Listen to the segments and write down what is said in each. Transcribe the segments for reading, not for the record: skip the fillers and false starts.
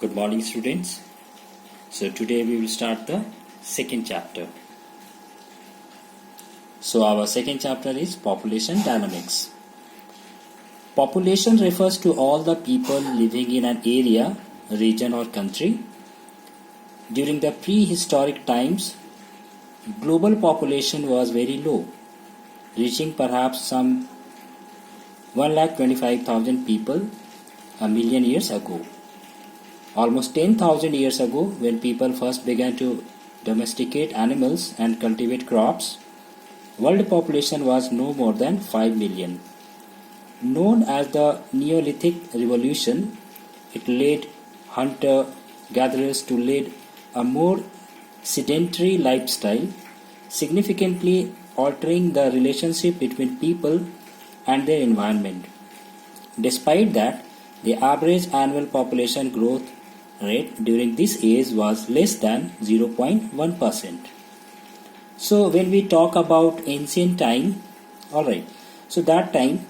Good morning, students. So today we will start the second chapter. So our second chapter is population dynamics. Population refers to all the people living in an area, region or country. During the prehistoric times, global population was very low, reaching perhaps some 1,25,000 people a million years ago. Almost 10,000 years ago, when people first began to domesticate animals and cultivate crops, world population was no more than 5 million. Known as the Neolithic Revolution, it led hunter-gatherers to lead a more sedentary lifestyle, significantly altering the relationship between people and their environment. Despite that, the average annual population growth rate during this age was less than 0.1%. So when we talk about ancient time, alright, so that time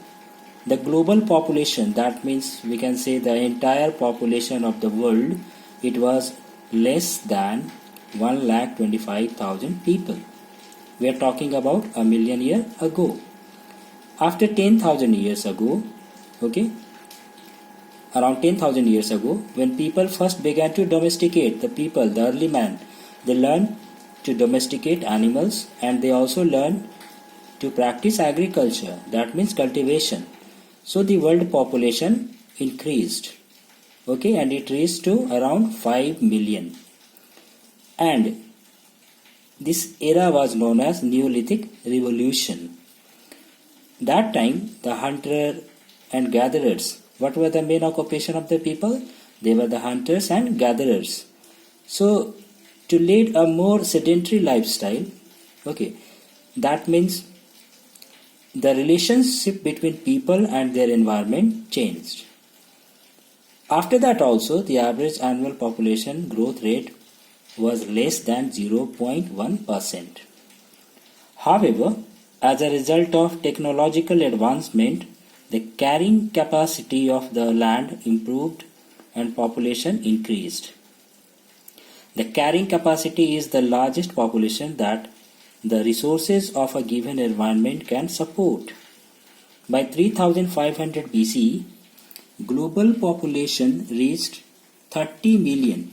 the global population, that means we can say the entire population of the world, it was less than 1,25,000 people. We are talking about a million years ago. After 10,000 years ago, around 10,000 years ago, when people first began to domesticate, the early man, they learned to domesticate animals and they also learned to practice agriculture, that means cultivation. So the world population increased, and it reached to around 5 million. And this era was known as Neolithic Revolution. That time, the hunter and gatherers, what were the main occupation of the people? They were the hunters and gatherers. So, to lead a more sedentary lifestyle, that means the relationship between people and their environment changed. After that also, the average annual population growth rate was less than 0.1%. However, as a result of technological advancement, the carrying capacity of the land improved and population increased. The carrying capacity is the largest population that the resources of a given environment can support. By 3500 BC, global population reached 30 million,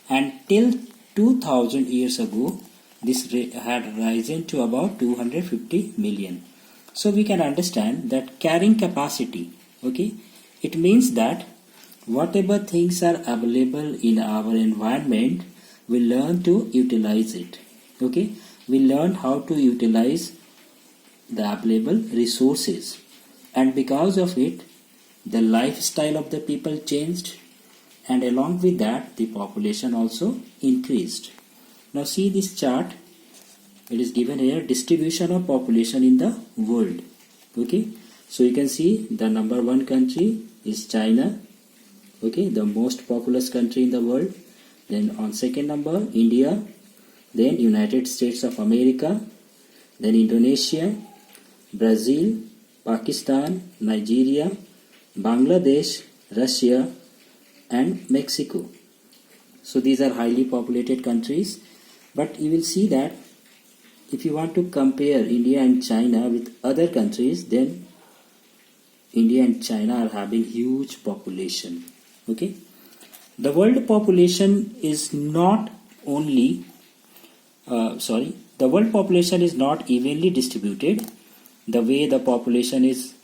and till 2000 years ago, this had risen to about 250 million. So we can understand that carrying capacity, it means that whatever things are available in our environment, we learn to utilize it. We learn how to utilize the available resources, and because of it, the lifestyle of the people changed, and along with that, the population also increased. Now see this chart. It is given here, distribution of population in the world. So you can see the number one country is China, the most populous country in the world. Then on second number, India, then United States of America, then Indonesia, Brazil, Pakistan, Nigeria, Bangladesh, Russia and Mexico. So these are highly populated countries, but you will see that if you want to compare India and China with other countries, then India and China are having huge population. The world population is not only the world population is not evenly distributed. The way the population is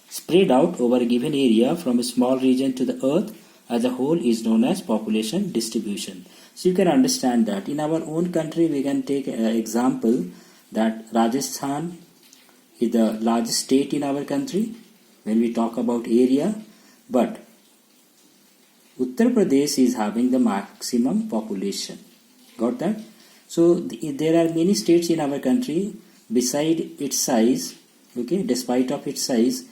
spread out over a given area from a small region to the earth as a whole is known as population distribution. So you can understand that in our own country we can take an example that Rajasthan is the largest state in our country when we talk about area, but Uttar Pradesh is having the maximum population. Got that? So there are many states in our country beside its size, despite of its size,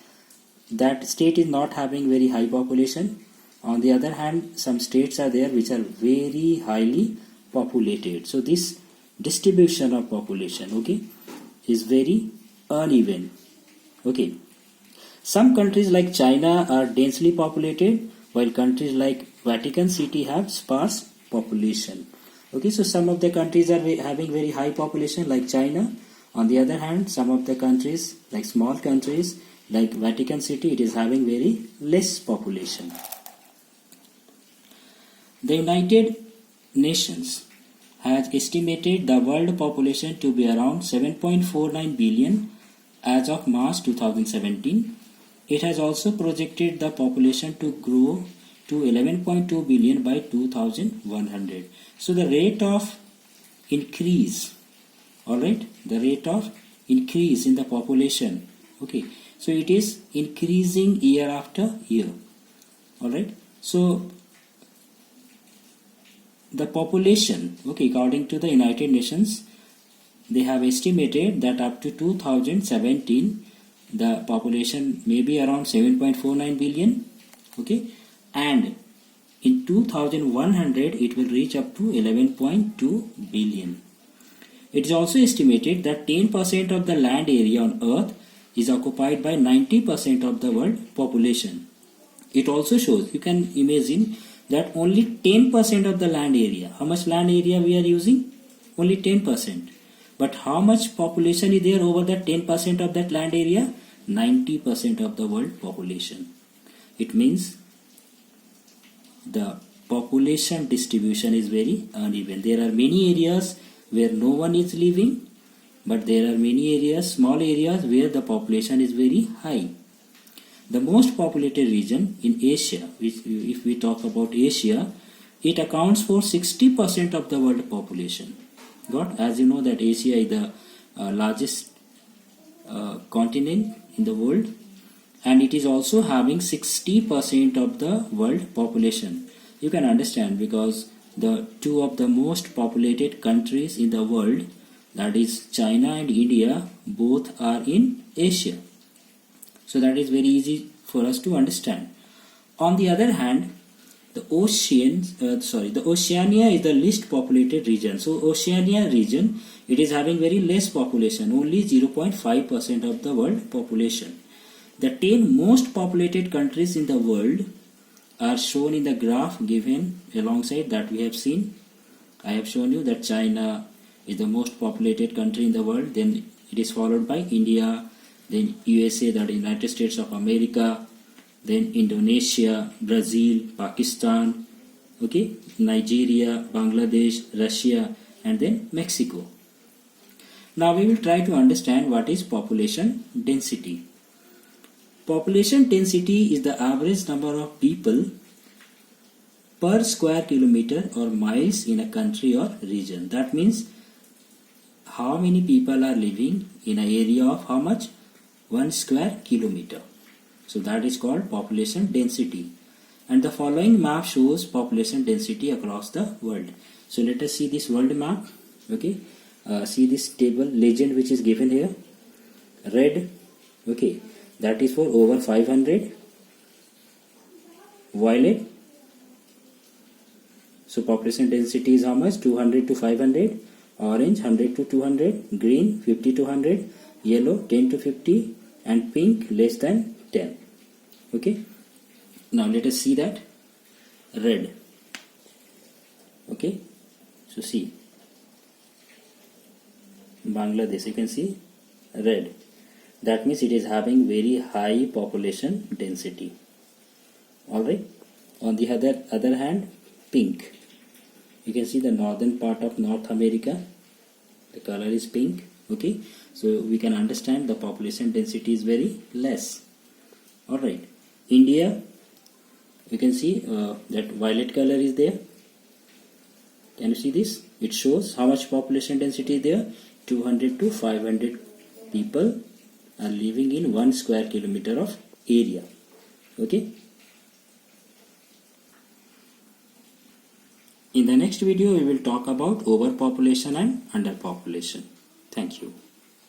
that state is not having very high population. On the other hand, some states are there which are very highly populated. So this distribution of population, is very uneven. Some countries like China are densely populated, while countries like Vatican City have sparse population. Okay, so some of the countries are having very high population like China. On the other hand, some of the countries like small countries like Vatican City, it is having very less population. The United Nations has estimated the world population to be around 7.49 billion as of March 2017. It has also projected the population to grow to 11.2 billion by 2100. So the rate of increase, alright, the rate of increase in the population, okay, so it is increasing year after year, alright. So the population, okay, according to the United Nations, they have estimated that up to 2017 the population may be around 7.49 billion, okay, and in 2100 it will reach up to 11.2 billion. It is also estimated that 10% of the land area on earth is occupied by 90% of the world population. It also shows, you can imagine that only 10% of the land area, how much land area we are using? Only 10%. But how much population is there over that 10% of that land area? 90% of the world population. It means the population distribution is very uneven. There are many areas where no one is living, but there are many areas, small areas, where the population is very high. The most populated region in Asia, which if we talk about Asia, it accounts for 60% of the world population. As you know that Asia is the largest continent in the world, and it is also having 60% of the world population. You can understand because the two of the most populated countries in the world, that is China and India, both are in Asia. So that is very easy for us to understand. On the other hand, the Oceania is the least populated region. So Oceania region, it is having very less population, only 0.5% of the world population. The 10 most populated countries in the world are shown in the graph given alongside that we have seen. I have shown you that China is the most populated country in the world, then it is followed by India, then USA, that is United States of America, then Indonesia, Brazil, Pakistan, okay, Nigeria, Bangladesh, Russia, and then Mexico. Now we will try to understand what is population density. Population density is the average number of people per square kilometer or miles in a country or region. That means how many people are living in an area of how much? 1 square kilometer. So that is called population density. And the following map shows population density across the world. So let us see this world map. Okay, see this table legend which is given here. Red, okay, that is for over 500. Violet, so population density is how much? 200 to 500. Orange, 100 to 200. Green, 50 to 100. Yellow, 10 to 50. And pink, less than 10. Okay, now let us see that. Red, okay, so see Bangladesh, you can see red, that means it is having very high population density. Alright, on the other hand, pink, you can see the northern part of North America, the color is pink. Okay, so we can understand the population density is very less. Alright, India, you can see that violet color is there. Can you see this? It shows how much population density is there. 200 to 500 people are living in 1 square kilometer of area. Okay. In the next video, we will talk about overpopulation and underpopulation. Thank you.